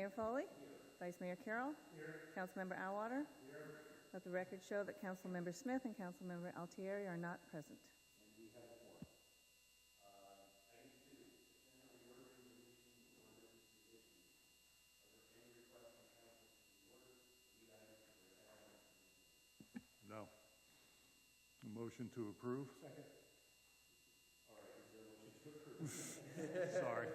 Mayor Foley? Vice Mayor Carroll? Councilmember Atwater? Let the record show that Councilmember Smith and Councilmember Altieri are not present. No. A motion to approve? Second. All right, is there a motion to approve? Sorry. That's all right.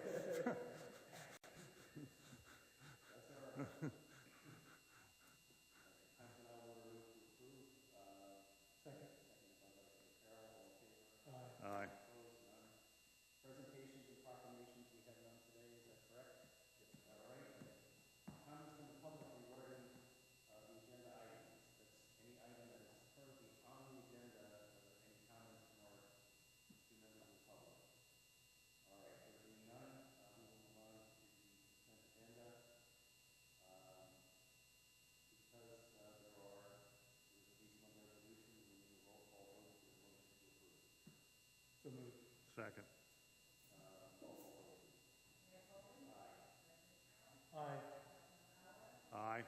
Councilman Atwater moves to approve. Second. Second by Vice Mayor Carroll. All in favor? Aye. Opposed? None. Presentations and proclamations, we have none today, is that correct? Yes. All right. Comments from the public regarding the agenda items. That's any item that is currently on the agenda. Any comments from our two members of the public? All right. There being none, we will move on to the consent agenda. Because there are at least one resolution, we need a roll call vote for the motion to approve. So moved. Second. Aye. Aye.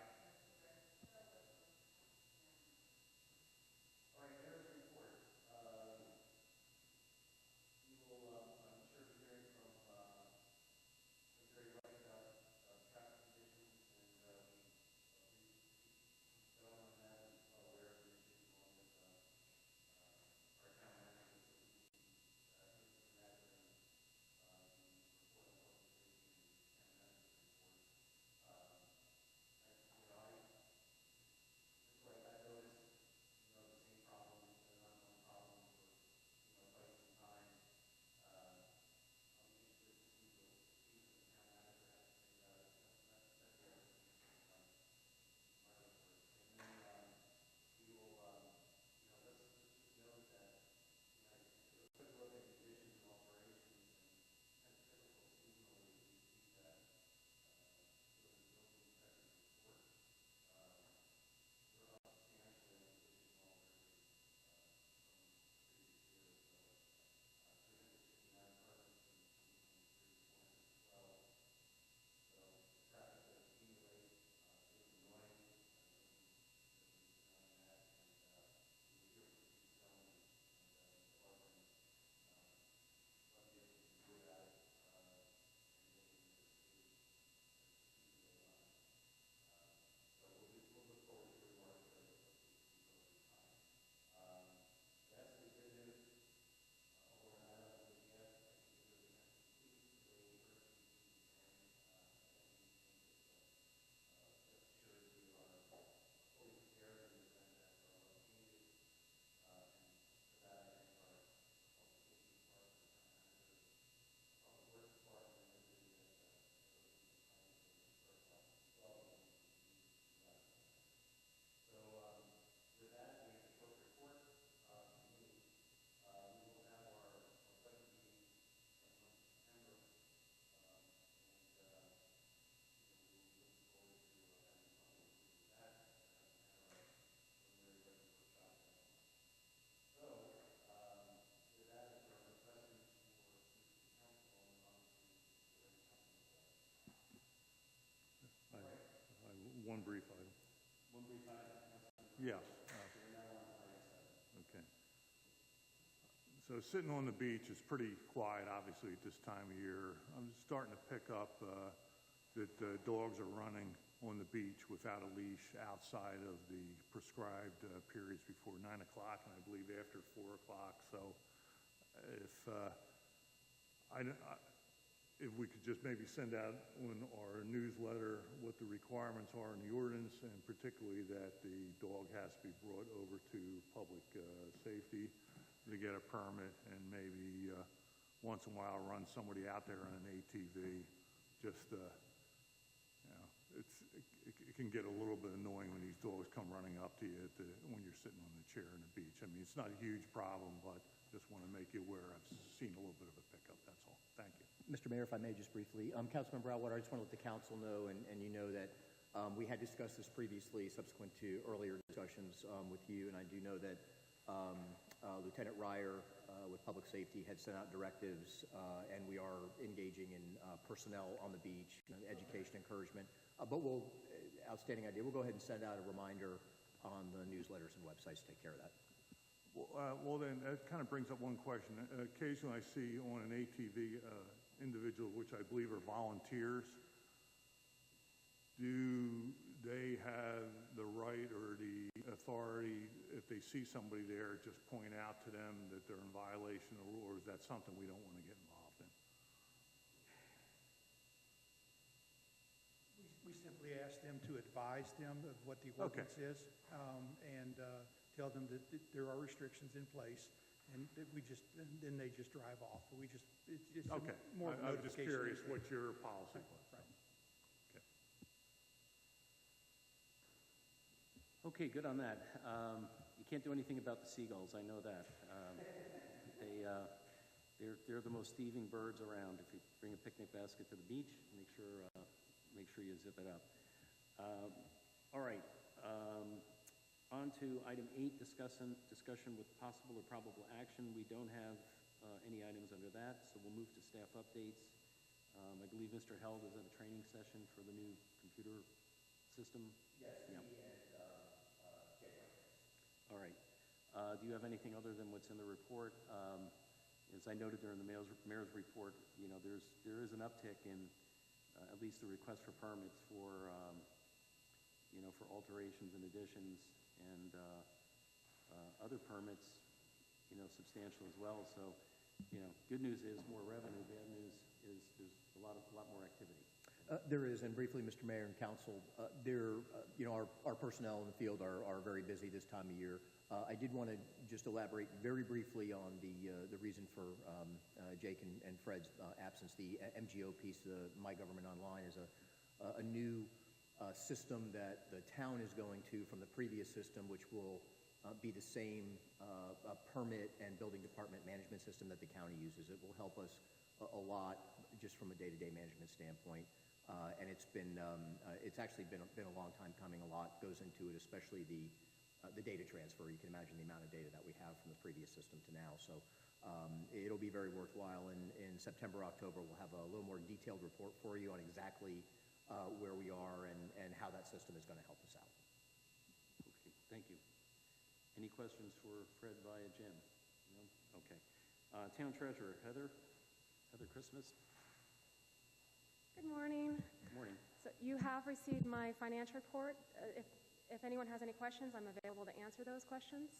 All right, mayor's report. You will, I'm sure, be hearing from Secretary Rice about traffic conditions, and we don't want that as well aware of the issues along with our town managers that we can that and the report on public safety and town managers report. I noticed, the same problems, the ongoing problems for, quite some time. I'm interested to see what the town manager has to say about it. That's my report. And then we will, let's just note that, quick look at conditions and alterations and typical seasonally, we see that with the building inspector's report. We're up substantially in additional alterations from previous years. So 359 permits in 2023, 412. So the traffic does accumulate. It is annoying. Denying that, and we hear from the zone and department what the able to do about it, and making the decision on. So we'll look forward to your work with it over time. That's the good news. Or not, which yes, I think it really has to complete the way it works and just sure that we are fully prepared in the event that there are changes. And for that, I think our public safety department, the town manager, public works department, and everybody that goes into planning and first off as well. So with that, we have a short report from me. We will have our budget meeting in September, and we will be looking forward to having fun with that and our preliminary budget workshop. So with that, if there are no questions for the council, on to the council. One brief item. One brief item. Yes. Okay. So sitting on the beach is pretty quiet, obviously, at this time of year. I'm starting to pick up that dogs are running on the beach without a leash outside of the prescribed periods before 9 o'clock, and I believe after 4 o'clock. So if we could just maybe send out on our newsletter what the requirements are in the ordinance, and particularly that the dog has to be brought over to public safety to get a permit, and maybe once in a while run somebody out there on an ATV. Just, it can get a little bit annoying when these dogs come running up to you when you're sitting on the chair on the beach. I mean, it's not a huge problem, but just want to make you aware. I've seen a little bit of a pickup, that's all. Thank you. Mr. Mayor, if I may just briefly, Councilmember Atwater, I just want to let the council know, and you know that we had discussed this previously subsequent to earlier discussions with you, and I do know that Lieutenant Ryer with Public Safety had sent out directives, and we are engaging in personnel on the beach, education, encouragement. But outstanding idea. We'll go ahead and send out a reminder on the newsletters and websites to take care of that. Well, then, that kind of brings up one question. Occasionally I see on an ATV individual, which I believe are volunteers. Do they have the right or the authority, if they see somebody there, just point out to them that they're in violation of the rule, or is that something we don't want to get involved in? We simply ask them to advise them of what the ordinance is, and tell them that there are restrictions in place, and that then they just drive off. It's Okay. more I was just notification. curious what your policy was. Right. Okay. Okay, good on that. You can't do anything about the seagulls, I know that. They're the most thieving birds around. If you bring a picnic basket to the beach, make sure you zip it up. All right. On to item 8, discussion with possible or probable action. We don't have any items under that, so we'll move to staff updates. I believe Mr. Held is at a training session for the new computer system. Yes, Yeah. and All right. Do you have anything other than what's in the report? As I noted during the mayor's report, there is an uptick in at least the request for permits for alterations and additions, and other permits, substantial as well. So, good news is more revenue. Bad news is there's a lot more activity. There is, and briefly, Mr. Mayor and Council, our personnel in the field are very busy this time of year. I did want to just elaborate very briefly on the reason for Jake and Fred's absence. The MGO piece, the My Government Online, is a new system that the town is going to from the previous system, which will be the same permit and building department management system that the county uses. It will help us a lot just from a day-to-day management standpoint. And it's actually been a long time coming. A lot goes into it, especially the data transfer. You can imagine the amount of data that we have from the previous system to now. So it'll be very worthwhile. In September, October, we'll have a little more detailed report for you on exactly where we are and how that system is going to help us out. Okay, thank you. Any questions for Fred via Jim? No? Okay. Town Treasurer, Heather Christmas. Good morning. Good morning. So you have received my financial report. If anyone has any questions, I'm available to answer those questions.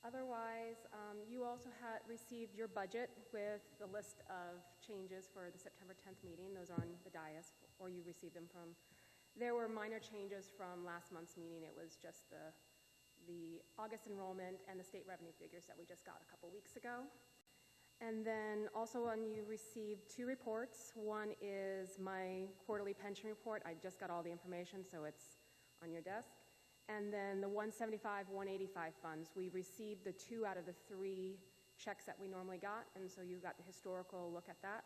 Otherwise, you also received your budget with the list of changes for the September 10th meeting. Those are on the dais, or you received them from. There were minor changes from last month's meeting. It was just the August enrollment and the state revenue figures that we just got a couple weeks ago. And then also you received 2 reports. One is my quarterly pension report. I just got all the information, so it's on your desk. And then the 175, 185 funds. We received the 2 out of the 3 checks that we normally got, and so you got the historical look at that.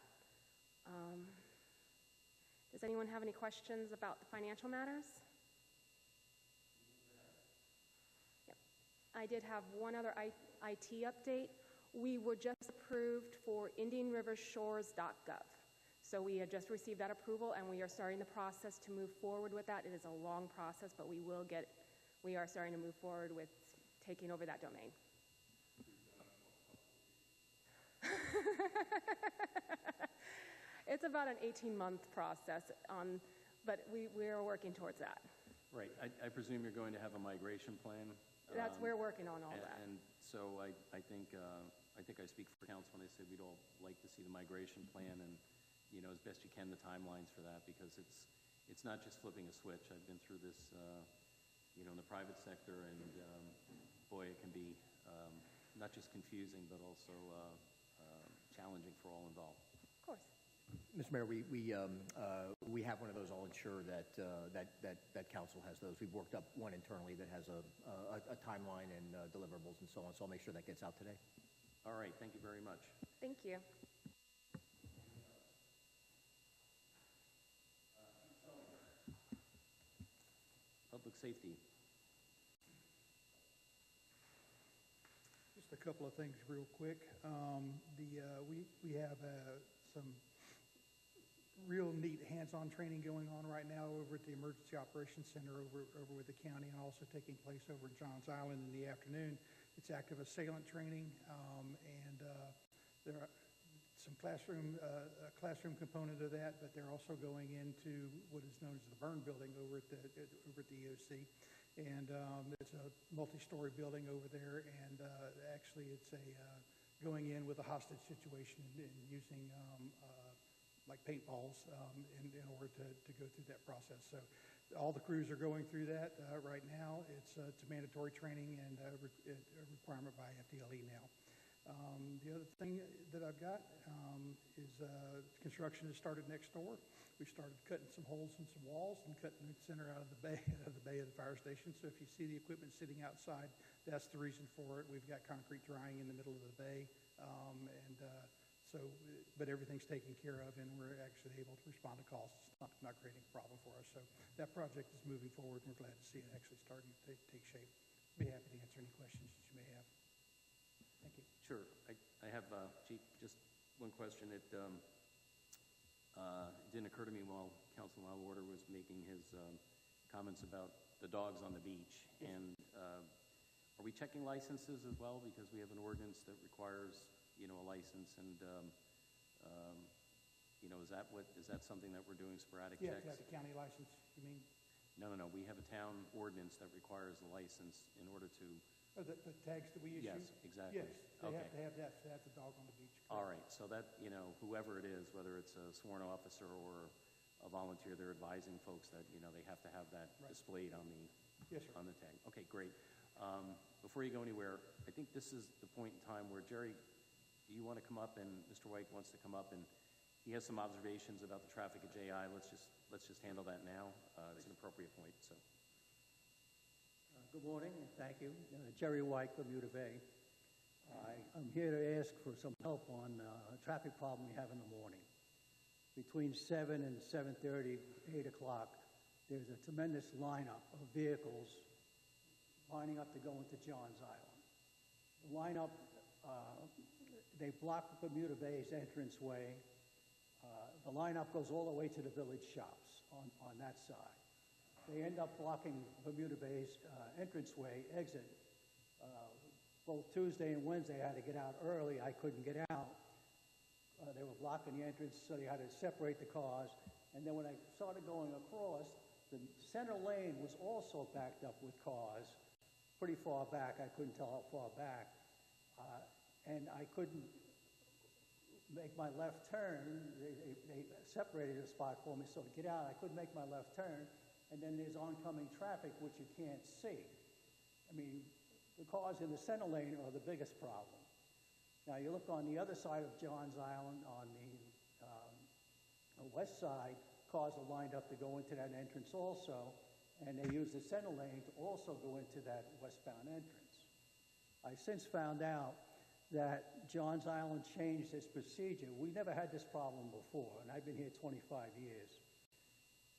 Does anyone have any questions about the financial matters? Yep. I did have one other IT update. We were just approved for IndianRiverShores.gov. So we had just received that approval, and we are starting the process to move forward with that. It is a long process, but we are starting to move forward with taking over that domain. It's about an 18-month process, but we are working towards that. Right. I presume you're going to have a migration plan. We're working on all that. And so I think I speak for council when I say we'd all like to see the migration plan and, as best you can, the timelines for that, because it's not just flipping a switch. I've been through this, in the private sector, and boy, it can be not just confusing, but also challenging for all involved. Of course. Mr. Mayor, we have one of those. I'll ensure that council has those. We've worked up one internally that has a timeline and deliverables and so on. So I'll make sure that gets out today. All right. Thank you very much. Thank you. Public safety. Just a couple of things real quick. We have some real neat hands-on training going on right now over at the Emergency Operations Center over with the county, and also taking place over at Johns Island in the afternoon. It's active assailant training, and there are some classroom component of that, but they're also going into what is known as the burn building over at the EOC, and it's a multi-story building over there, and actually it's going in with a hostage situation and using like paintballs in order to go through that process. So all the crews are going through that right now. It's a mandatory training and a requirement by FDLE now. The other thing that I've got is construction has started next door. We started cutting some holes in some walls and cutting the center out of the bay of the fire station. So if you see the equipment sitting outside, that's the reason for it. We've got concrete drying in the middle of the bay, but everything's taken care of, and we're actually able to respond to calls. It's not creating a problem for us. So that project is moving forward, and we're glad to see it actually starting to take shape. Be happy to answer any questions that you may have. Thank you. Sure. I have, Chief, just one question. It didn't occur to me while Councilman Alwater was making his comments about the dogs on the beach. Yes. And are we checking licenses as well? Because we have an ordinance that requires, a license, and, is that something that we're doing sporadic Yeah, checks? to have the county license, you mean? No. We have a town ordinance that requires a license in order to... Oh, the tags that we issue? Yes, exactly. Yes, they Okay. have to have that, to have the dog on the beach. All right, so that, whoever it is, whether it's a sworn officer or a volunteer, they're advising folks that, they have to have that Right. displayed on the, Yes, sir. on the tag. Okay, great. Before you go anywhere, I think this is the point in time where, Jerry, you want to come up, and Mr. White wants to come up, and he has some observations about the traffic at JI. Let's just handle that now. It's an appropriate point, so. Good morning, and thank you. Jerry White, Bermuda Bay. I'm here to ask for some help on a traffic problem we have in the morning. Between 7 and 7:30, 8 o'clock, there's a tremendous lineup of vehicles lining up to go into Johns Island. The lineup, they block Bermuda Bay's entranceway. The lineup goes all the way to the village shops on that side. They end up blocking Bermuda Bay's entranceway exit. Both Tuesday and Wednesday, I had to get out early. I couldn't get out. They were blocking the entrance, so they had to separate the cars. And then when I started going across, the center lane was also backed up with cars, pretty far back. I couldn't tell how far back. And I couldn't make my left turn. They separated a spot for me, so to get out, I couldn't make my left turn. And then there's oncoming traffic, which you can't see. I mean, the cars in the center lane are the biggest problem. Now, you look on the other side of Johns Island, on the west side, cars are lined up to go into that entrance also, and they use the center lane to also go into that westbound entrance. I've since found out that Johns Island changed its procedure. We never had this problem before, and I've been here 25 years.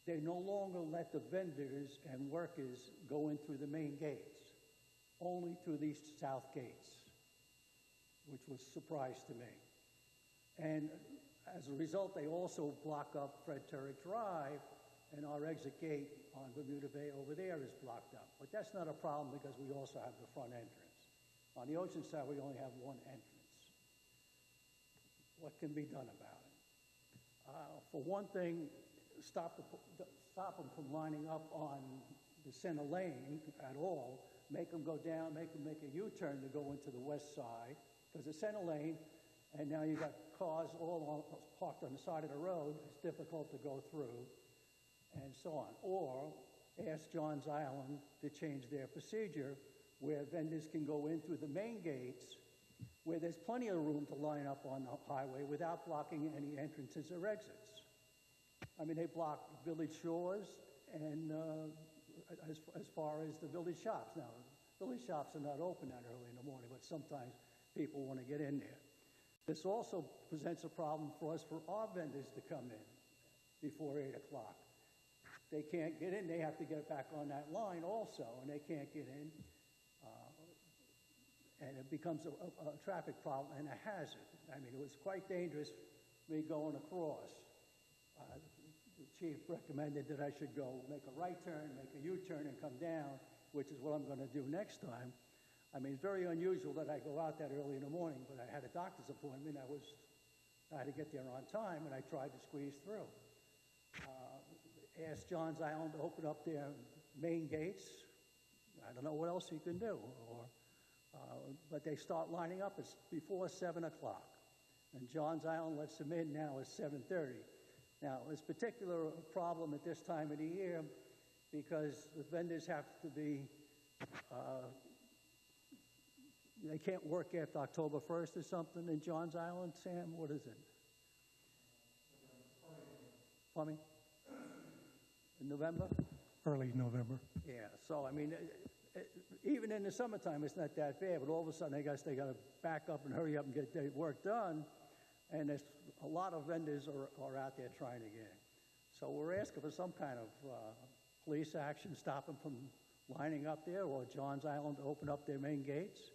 They no longer let the vendors and workers go in through the main gates, only through these south gates, which was a surprise to me. And as a result, they also block up Fred Turek Drive, and our exit gate on Bermuda Bay over there is blocked up. But that's not a problem because we also have the front entrance. On the ocean side, we only have one entrance. What can be done about it? For one thing, stop them from lining up on the center lane at all. Make them go down, make them make a U-turn to go into the west side, because the center lane, and now you've got cars all parked on the side of the road. It's difficult to go through, and so on. Or ask Johns Island to change their procedure where vendors can go in through the main gates, where there's plenty of room to line up on the highway without blocking any entrances or exits. I mean, they block village shores and as far as the village shops. Now, village shops are not open that early in the morning, but sometimes people want to get in there. This also presents a problem for us for our vendors to come in before 8 o'clock. They can't get in. They have to get back on that line also, and they can't get in. And it becomes a traffic problem and a hazard. I mean, it was quite dangerous me going across The chief recommended that I should go make a right turn, make a U-turn, and come down, which is what I'm going to do next time. I mean, it's very unusual that I go out that early in the morning, but I had a doctor's appointment. I had to get there on time, and I tried to squeeze through. Asked Johns Island to open up their main gates. I don't know what else you can do. But they start lining up before 7 o'clock. And Johns Island lets them in now at 7:30. Now, it's particular problem at this time of the year because the vendors have to be, they can't work after October 1st or something in Johns Island, Sam? What is it? Pardon me? In November? Early November. Yeah, so I mean, even in the summertime, it's not that bad, but all of a sudden, I guess they got to back up and hurry up and get their work done, and there's a lot of vendors are out there trying to get in. So we're asking for some kind of police action, stop them from lining up there, or Johns Island to open up their main gates.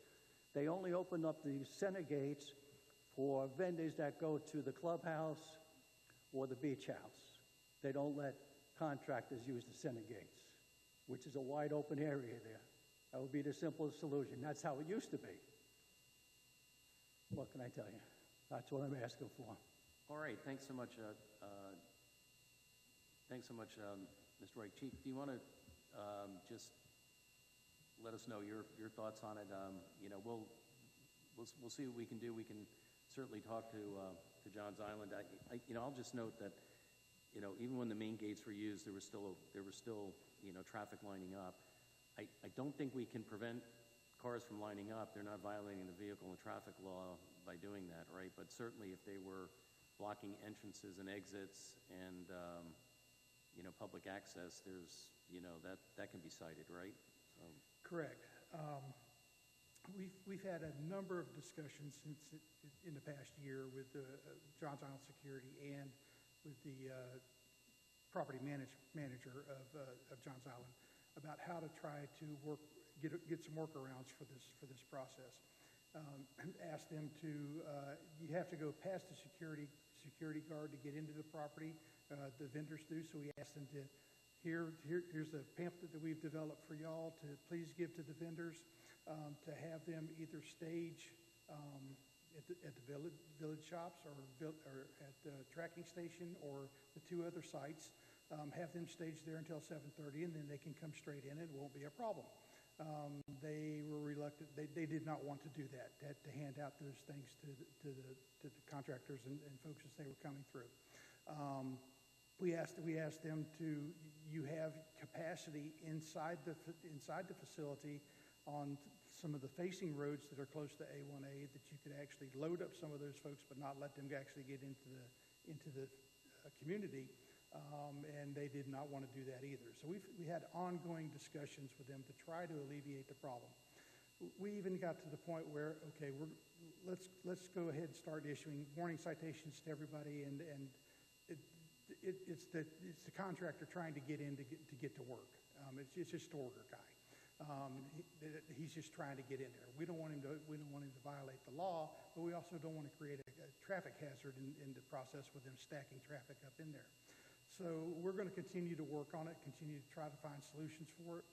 They only open up the center gates for vendors that go to the clubhouse or the beach house. They don't let contractors use the center gates, which is a wide open area there. That would be the simplest solution. That's how it used to be. What can I tell you? That's what I'm asking for. All right, thanks so much. Mr. Wright. Chief, do you want to just let us know your thoughts on it? We'll see what we can do. We can certainly talk to Johns Island. I'll just note that even when the main gates were used, there was still traffic lining up. I don't think we can prevent cars from lining up. They're not violating the vehicle and traffic law by doing that, right? But certainly if they were blocking entrances and exits and, public access, there's, that can be cited, right? So. Correct. We've had a number of discussions in the past year with Johns Island Security and with the property manager of Johns Island about how to try to get some workarounds for this process. Asked them to, you have to go past the security guard to get into the property. The vendors do, so we asked them to, here's the pamphlet that we've developed for y'all to please give to the vendors, to have them either stage at the village shops or at the tracking station or the two other sites, have them stage there until 7:30, and then they can come straight in. It won't be a problem. They were reluctant. They did not want to do that, to hand out those things to the contractors and folks as they were coming through. We asked them to, you have capacity inside the facility on some of the facing roads that are close to A1A that you could actually load up some of those folks but not let them actually get into the community, and they did not want to do that either. So we had ongoing discussions with them to try to alleviate the problem. We even got to the point where, okay, let's go ahead and start issuing warning citations to everybody, and it's the contractor trying to get in to get to work. It's just a worker guy. He's just trying to get in there. We don't want him to violate the law, but we also don't want to create a traffic hazard in the process with them stacking traffic up in there. So we're going to continue to work on it, continue to try to find solutions for it.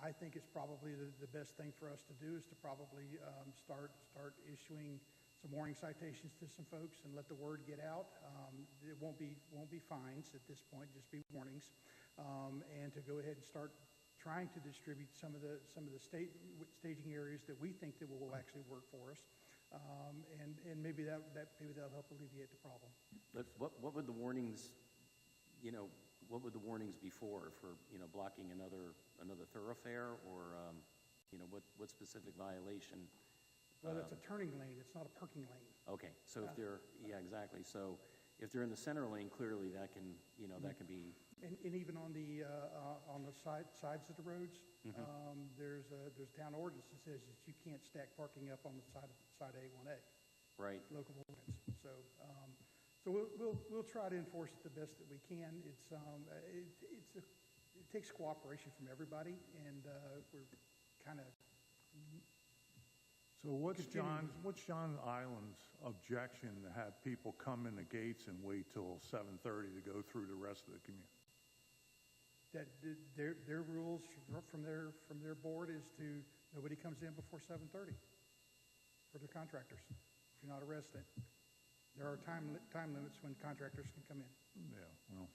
I think it's probably the best thing for us to do is to probably start issuing some warning citations to some folks and let the word get out. It won't be fines at this point, just be warnings, and to go ahead and start trying to distribute some of the staging areas that we think that will actually work for us, and maybe that'll help alleviate the problem. But what would the warnings, what would the warnings be for blocking another thoroughfare, or what specific violation? Well, it's a turning lane. It's not a parking lane. Okay, so if they're exactly. So if they're in the center lane, clearly that can that can be. And even on the sides of the roads, there's town ordinance that says that you can't stack parking up on the side A1A. Right. Local ordinance. So we'll try to enforce it the best that we can. It takes cooperation from everybody, and we're kind of. So what's John Island's objection to have people come in the gates and wait till 7:30 to go through the rest of the community? That their rules from their board is to, nobody comes in before 7:30 for the contractors, if you're not a resident. There are time limits when contractors can come in. Yeah, well,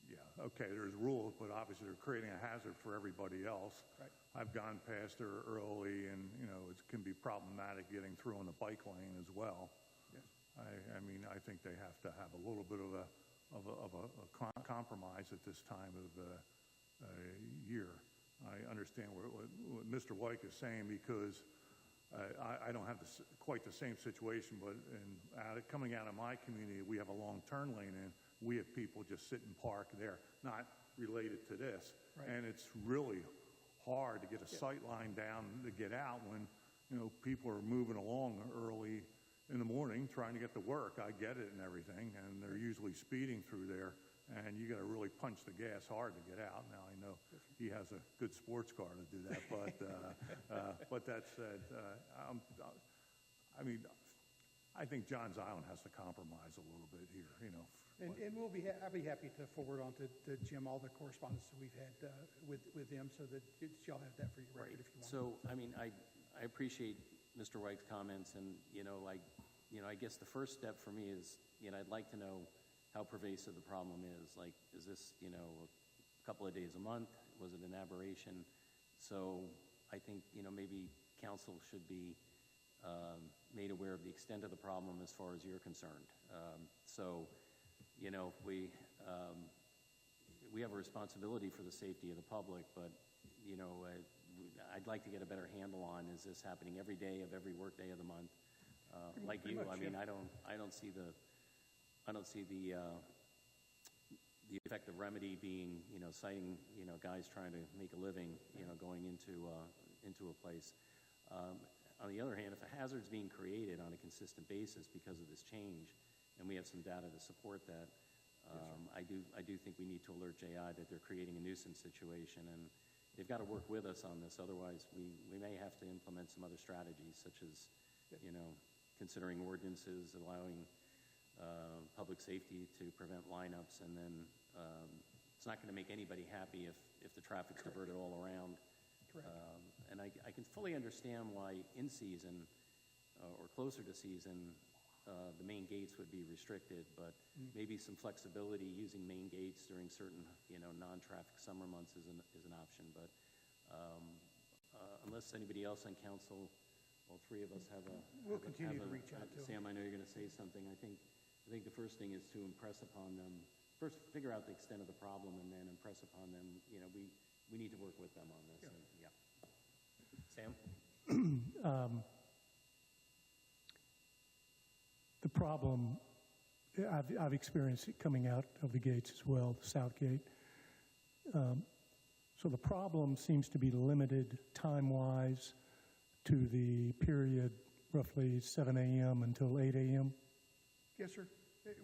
yeah, okay, there's rules, but obviously they're creating a hazard for everybody else. Right. I've gone past there early, and, you know, it can be problematic getting through on the bike lane as well. Yes. I mean, I think they have to have a little bit of a compromise at this time of year. I understand what Mr. White is saying, because I don't have quite the same situation, but coming out of my community, we have a long turn lane, and we have people just sit and park there, not related to this. Right. And it's really hard to get a sight line down to get out when, you know, people are moving along early in the morning trying to get to work. I get it and everything, and they're usually speeding through there, and you got to really punch the gas hard to get out. Now, I know he has a good sports car to do that, but that said, I mean, I think Johns Island has to compromise a little bit here, you know. And I'll be happy to forward on to Jim all the correspondence that we've had with them, so that y'all have that for your record if you want. So, I mean, I appreciate Mr. White's comments, and, you know, I guess the first step for me is, you know, I'd like to know how pervasive the problem is. Like, is this, you know, a couple of days a month? Was it an aberration? So I think, you know, maybe council should be made aware of the extent of the problem as far as you're concerned. So, you know, we have a responsibility for the safety of the public, but, you know, I'd like to get a better handle on, is this happening every day of every work day of the month? Like you, I mean, I don't see the effective remedy being, you know, citing, you know, guys trying to make a living, you know, going into a place. On the other hand, if a hazard's being created on a consistent basis because of this change, and we have some data to support that, I do think we need to alert JI that they're creating a nuisance situation, and they've got to work with us on this. Otherwise, we may have to implement some other strategies, such as, you know, considering ordinances, allowing public safety to prevent lineups, and then it's not going to make anybody happy if the traffic's diverted all around. Correct. And I can fully understand why in season or closer to season the main gates would be restricted, but maybe some flexibility using main gates during certain, you know, non-traffic summer months is an option. But unless anybody else on council, all three of us have a... We'll continue to reach out to them. Sam, I know you're going to say something. I think the first thing is to impress upon them, first figure out the extent of the problem, and then impress upon them, you know, we need to work with them on this. Yeah. And, Sam? The problem, I've experienced it coming out of the gates as well, the south gate. So the problem seems to be limited time-wise to the period roughly 7 a.m. until 8 a.m. Yes, sir.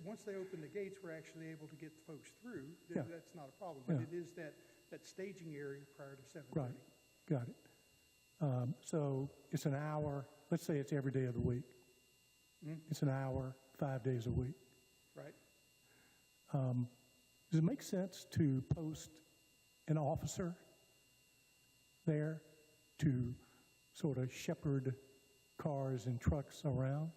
Once they open the gates, we're actually able to get the folks through. Yeah. That's not a problem. But Yeah. it is that staging area prior to 7:30. Right, got it. So it's an hour, let's say it's every day of the week. It's an hour, 5 days a week. Right. Does it make sense to post an officer there to sort of shepherd cars and trucks around?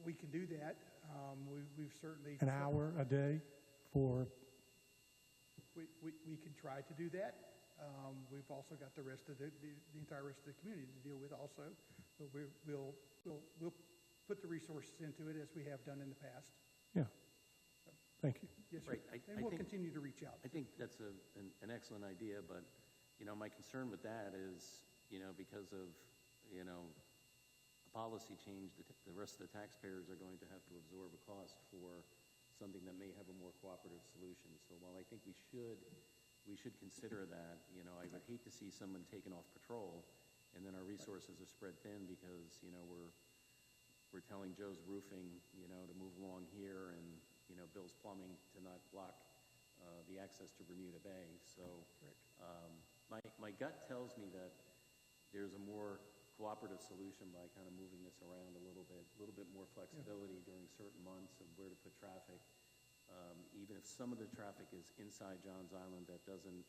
We can do that. We've certainly... An hour a day for... We can try to do that. We've also got the rest of the entire rest of the community to deal with also. But we'll put the resources into it as we have done in the past. Yeah. Thank you. Yes, sir. Right. And we'll continue to reach out. I think that's an excellent idea, but, you know, my concern with that is, you know, because of, you know, a policy change, the rest of the taxpayers are going to have to absorb a cost for something that may have a more cooperative solution. So while I think we should consider that, you know, I would hate to see someone taken off patrol and then our resources are spread thin because, you know, we're telling Joe's Roofing, you know, to move along here, and, you know, Bill's Plumbing to not block the access to Bermuda Bay. So my gut tells me that there's a more cooperative solution by kind of moving this around a little bit more flexibility during certain months of where to put traffic. Even if some of the traffic is inside Johns Island, that doesn't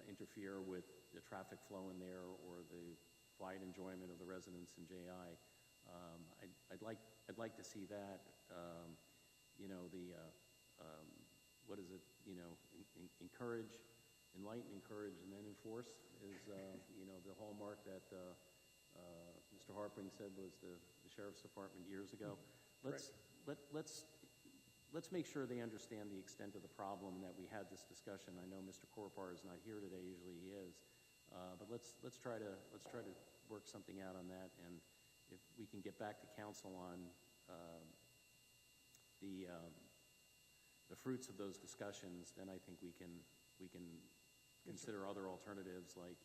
interfere with the traffic flow in there or the quiet enjoyment of the residents in JI. I'd like to see that. What is it? Encourage, enlighten, encourage, and then enforce is the hallmark that Mr. Harpring said was the Sheriff's Department years ago. Let's make sure they understand the extent of the problem, that we had this discussion. I know Mr. Korpar is not here today. Usually he is, but let's try to work something out on that. And if we can get back to council on the fruits of those discussions, then I think we can consider other alternatives, like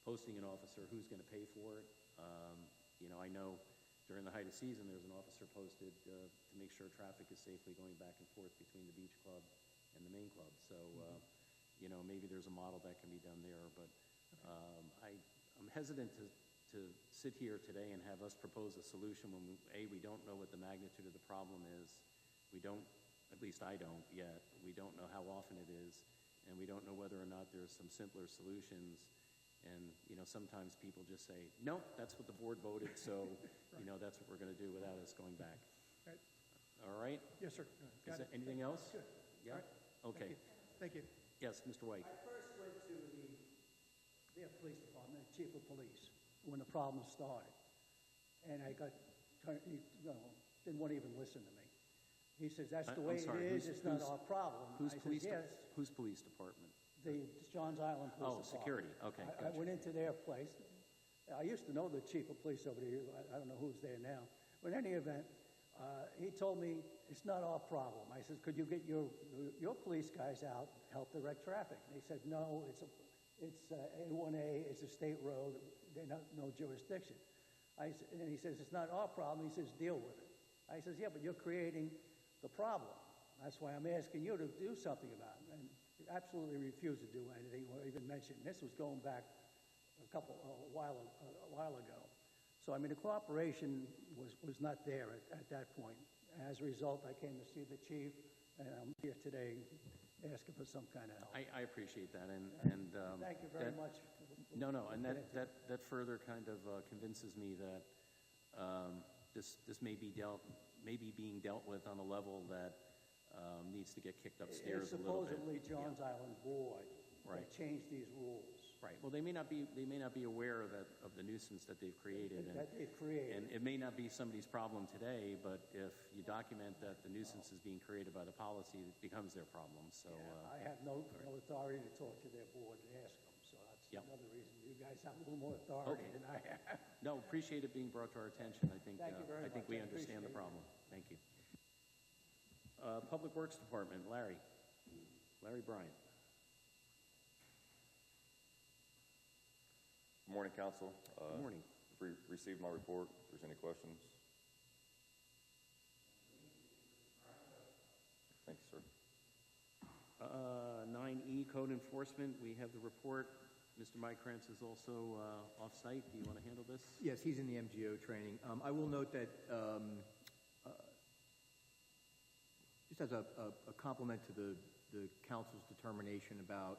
posting an officer who's going to pay for it. I know during the height of season, there's an officer posted to make sure traffic is safely going back and forth between the beach club and the main club. So, maybe there's a model that can be done there. But I'm hesitant to sit here today and have us propose a solution when, we don't know what the magnitude of the problem is. We don't, at least I don't yet. We don't know how often it is. And we don't know whether or not there's some simpler solutions. And, sometimes people just say, no, that's what the board voted, so, that's what we're going to do without us going back. Right. All right? Yes, sir. Is there anything else? Good. Yeah? All right. Okay. Thank you. Yes, Mr. White. I first went to their police department, chief of police, when the problem started. And I didn't want to even listen to me. He says, that's the way I'm sorry, it is, it's not our problem. Whose I police, said, yes, whose police department? the Johns Island Police Department. Security. Okay, I gotcha. went into their place. I used to know the chief of police over there. I don't know who's there now. But in any event, he told me, it's not our problem. I said, could you get your police guys out, help direct traffic? And he said, no, it's A1A, it's a state road, they're no jurisdiction. And he says, it's not our problem. He says, deal with it. I says, yeah, but you're creating the problem. That's why I'm asking you to do something about it. And he absolutely refused to do anything or even mention. This was going back a while ago. So, I mean, the cooperation was not there at that point. As a result, I came to see the chief, and I'm here today asking for some kind of help. I appreciate that, and thank you very much. No, and that further kind of convinces me that this may be being dealt with on a level that needs to get kicked upstairs a little bit. Supposedly Johns Island Board that changed these rules. Right. Well, they may not be aware of the nuisance that they've created. That they've created. And it may not be somebody's problem today, but if you document that the nuisance is being created by the policy, it becomes their problem. So I have no authority to talk to their board and ask them. So that's another reason you guys have a little more authority than I have. No, appreciate it being brought to our attention. I think Thank you very much. we understand the problem. Thank you. Public Works Department, Larry Bryant. Good morning, Council. Good morning. Received my report. If there's any questions. Thank you, sir. 9E, Code Enforcement. We have the report. Mr. Mike Krantz is also off-site. Do you want to handle this? Yes, he's in the MGO training. I will note that just as a compliment to the council's determination about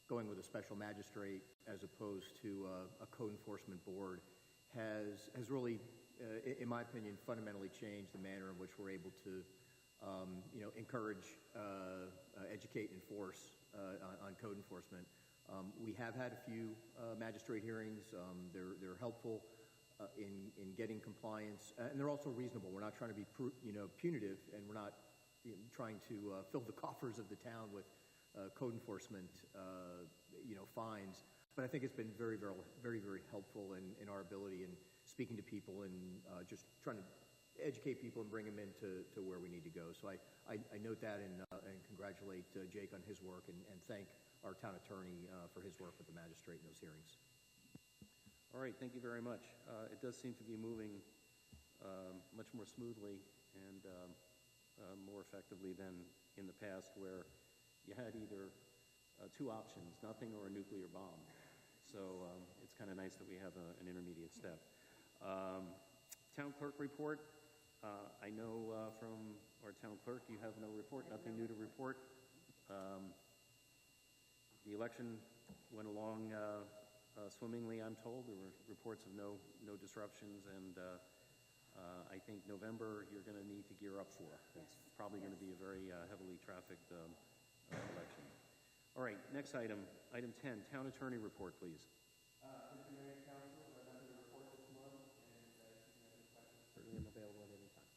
going with a special magistrate as opposed to a code enforcement board has really, in my opinion, fundamentally changed the manner in which we're able to, encourage, educate, and enforce on code enforcement. We have had a few magistrate hearings. They're helpful in getting compliance, and they're also reasonable. We're not trying to be punitive, and we're not trying to fill the coffers of the town with code enforcement, fines. But I think it's been very, very, very, very helpful in our ability in speaking to people and just trying to educate people and bring them into where we need to go. So I note that and congratulate Jake on his work and thank our town attorney for his work with the magistrate in those hearings. All right, thank you very much. It does seem to be moving much more smoothly and more effectively than in the past, where you had either two options, nothing or a nuclear bomb. So it's kind of nice that we have an intermediate step. Town clerk report. I know from our town clerk you have no report, nothing new to report. The election went along swimmingly, I'm told. There were reports of no disruptions, and I think November you're going to need to gear up for. It's probably going to be a very heavily trafficked election. All right, next item, item 10, town attorney report, please. Mr. Mayor, Council, nothing to report this month, and if you have any questions, certainly I'm available at any time.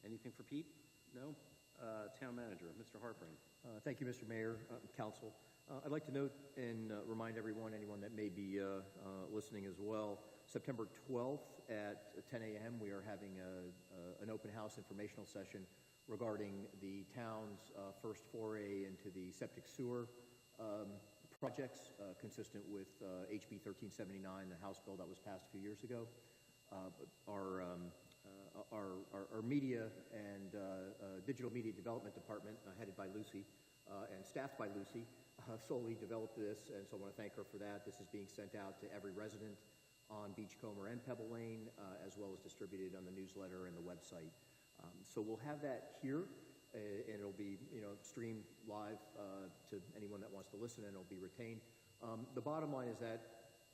Anything for Pete? No? Town manager, Mr. Harpering. Thank you, Mr. Mayor, Council. I'd like to note and remind anyone that may be listening as well, September 12th at 10 a.m. we are having an open house informational session regarding the town's first foray into the septic sewer projects consistent with HB 1379, the House bill that was passed a few years ago. Our media and digital media development department, headed by Lucy and staffed by Lucy, solely developed this, and so I want to thank her for that. This is being sent out to every resident on Beachcomber and Pebble Lane, as well as distributed on the newsletter and the website. So we'll have that here, and it'll be streamed live to anyone that wants to listen, and it'll be retained. The bottom line is that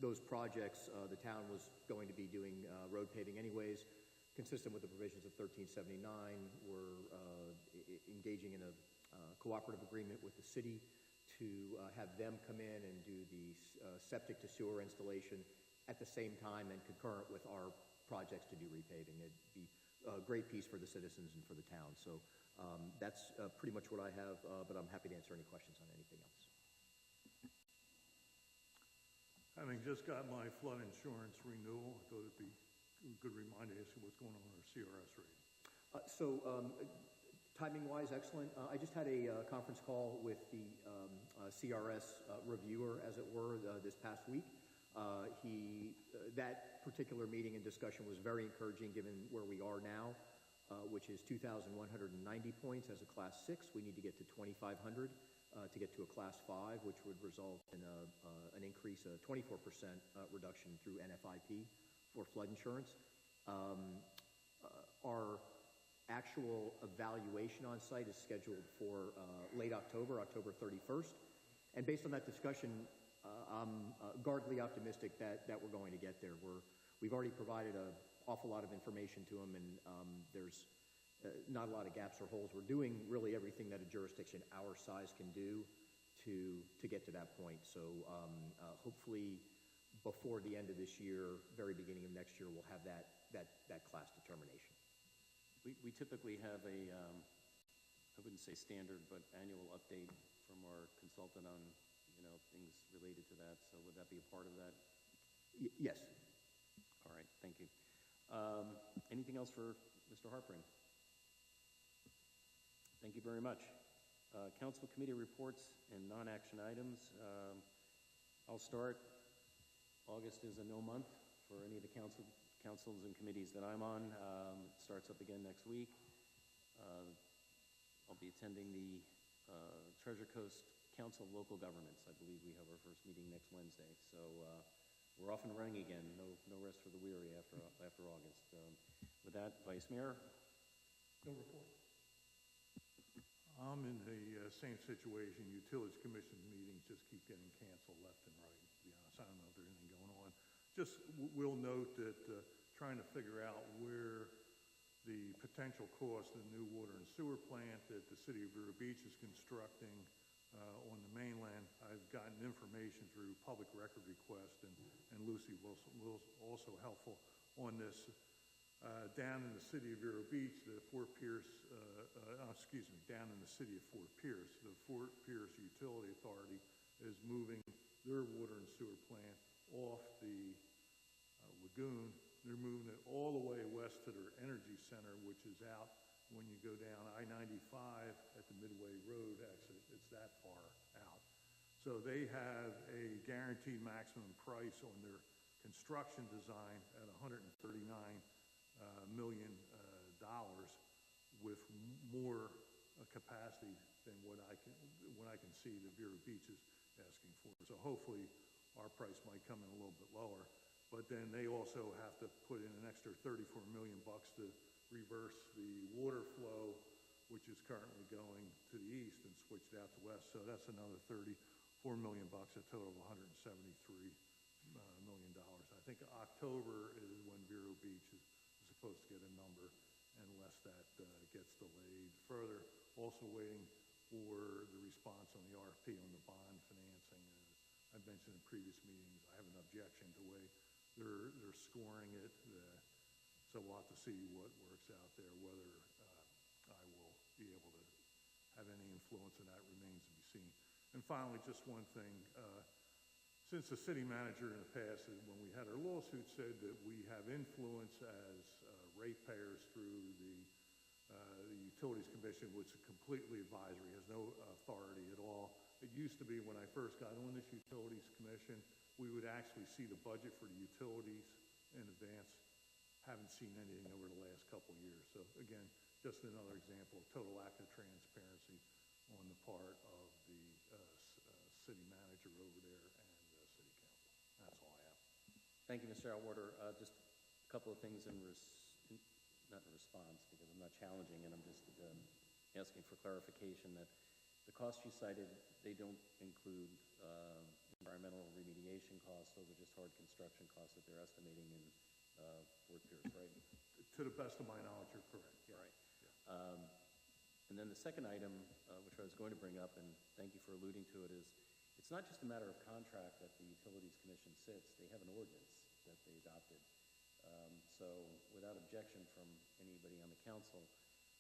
those projects, the town was going to be doing road paving anyways, consistent with the provisions of 1379. We're engaging in a cooperative agreement with the city to have them come in and do the septic to sewer installation at the same time and concurrent with our projects to do repaving. It'd be a great piece for the citizens and for the town. So that's pretty much what I have, but I'm happy to answer any questions on anything else. Having just got my flood insurance renewal, I thought it'd be a good reminder to ask you what's going on with our CRS rate. Timing-wise, excellent. I just had a conference call with the CRS reviewer, as it were, this past week. That particular meeting and discussion was very encouraging given where we are now, which is 2,190 points as a Class 6. We need to get to 2,500 to get to a Class 5, which would result in an increase, a 24% reduction through NFIP for flood insurance. Our actual evaluation on site is scheduled for late October, October 31st. And based on that discussion, I'm guardedly optimistic that we're going to get there. We've already provided an awful lot of information to them, and there's not a lot of gaps or holes. We're doing really everything that a jurisdiction our size can do to get to that point. So hopefully before the end of this year, very beginning of next year, we'll have that class determination. We typically have I wouldn't say standard, but annual update from our consultant on, things related to that. So would that be a part of that? Yes. All right, thank you. Anything else for Mr. Harpering? Thank you very much. Council committee reports and non-action items. I'll start. August is a no month for any of the councils and committees that I'm on. It starts up again next week. I'll be attending the Treasure Coast Council of Local Governments. I believe we have our first meeting next Wednesday. So we're off and running again. No rest for the weary after August. With that, Vice Mayor? No report. I'm in the same situation. Utilities Commission meetings just keep getting canceled left and right, to be honest. I don't know if there's anything going on. Just we'll note that trying to figure out where the potential cost of the new water and sewer plant that the city of Vero Beach is constructing on the mainland. I've gotten information through public record request, and Lucy was also helpful on this. Down in the city of Vero Beach, down in the city of Fort Pierce, the Fort Pierce Utility Authority is moving their water and sewer plant off the lagoon. They're moving it all the way west to their energy center, which is out when you go down I-95 at the Midway Road exit. It's that far out. So they have a guaranteed maximum price on their construction design at $139 million with more capacity than what I can see the Vero Beach is asking for. So hopefully our price might come in a little bit lower. But then they also have to put in an extra $34 million to reverse the water flow, which is currently going to the east, and switch it out to west. So that's another $34 million, a total of $173 million. I think October is when Vero Beach is supposed to get a number, unless that gets delayed further. Also waiting for the response on the RFP on the bond financing. As I've mentioned in previous meetings, I have an objection to the way they're scoring it. So we'll have to see what works out there. Whether I will be able to have any influence in that remains to be seen. And finally, just one thing. Since the city manager in the past, when we had our lawsuit, said that we have influence as ratepayers through the Utilities Commission, which is completely advisory, has no authority at all. It used to be when I first got on this Utilities Commission, we would actually see the budget for the utilities in advance. Haven't seen anything over the last couple of years. So again, just another example of total lack of transparency on the part of the city manager over there and city council. That's all I have. Thank you, Mr. Atwater. Just a couple of things not in response, because I'm not challenging, and I'm just asking for clarification that the costs you cited, they don't include environmental remediation costs. Those are just hard construction costs that they're estimating in Fort Pierce, right? To the best of my knowledge, you're correct. Yes. All right. Yeah. And then the second item, which I was going to bring up, and thank you for alluding to it, is it's not just a matter of contract that the Utilities Commission sits. They have an ordinance that they adopted. So without objection from anybody on the council,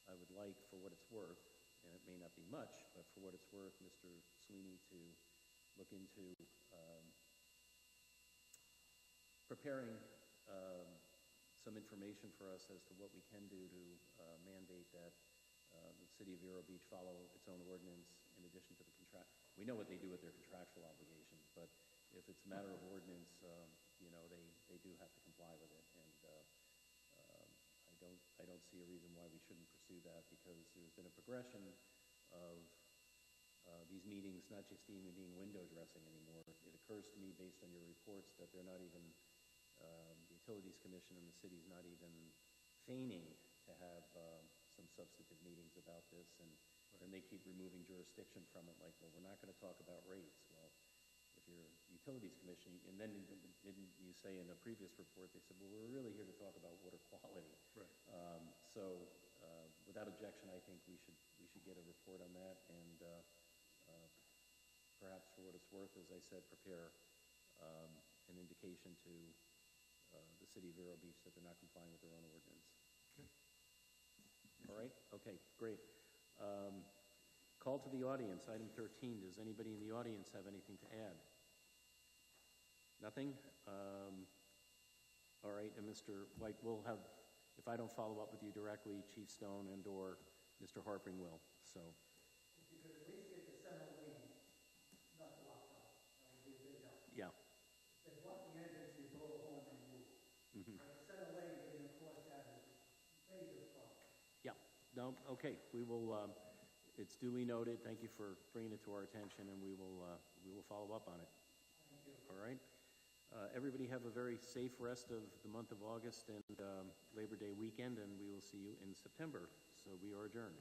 I would like, for what it's worth, and it may not be much, but for what it's worth, Mr. Sweeney to look into preparing some information for us as to what we can do to mandate that the city of Vero Beach follow its own ordinance in addition to the contract. We know what they do with their contractual obligations, but if it's a matter of ordinance, they do have to comply with it. And I don't see a reason why we shouldn't pursue that, because there's been a progression of these meetings not just even being window dressing anymore. It occurs to me, based on your reports, that they're not even, the Utilities Commission and the city's not even feigning to have some substantive meetings about this, and then they keep removing jurisdiction from it, like, well, we're not going to talk about rates. Well, if you're Utilities Commission, and then didn't you say in a previous report, they said, well, we're really here to talk about water quality. Right. So without objection, I think we should get a report on that, and perhaps for what it's worth, as I said, prepare an indication to the city of Vero Beach that they're not complying with their own ordinance. Okay. All right? Okay, great. Call to the audience, item 13. Does anybody in the audience have anything to add? Nothing? All right, and Mr. White, we'll have, if I don't follow up with you directly, Chief Stone and or Mr. Harpring will. So. If you could at least get the center lane not blocked up, that would be a big help. Yeah. They block the entrance, you blow a horn and move. Mm-hmm. But the center lane getting across that is a major problem. Yeah. No, okay. We will, it's duly noted. Thank you for bringing it to our attention, and we will follow up on it. Thank you. All right. Everybody have a very safe rest of the month of August and Labor Day weekend, and we will see you in September. So we are adjourned.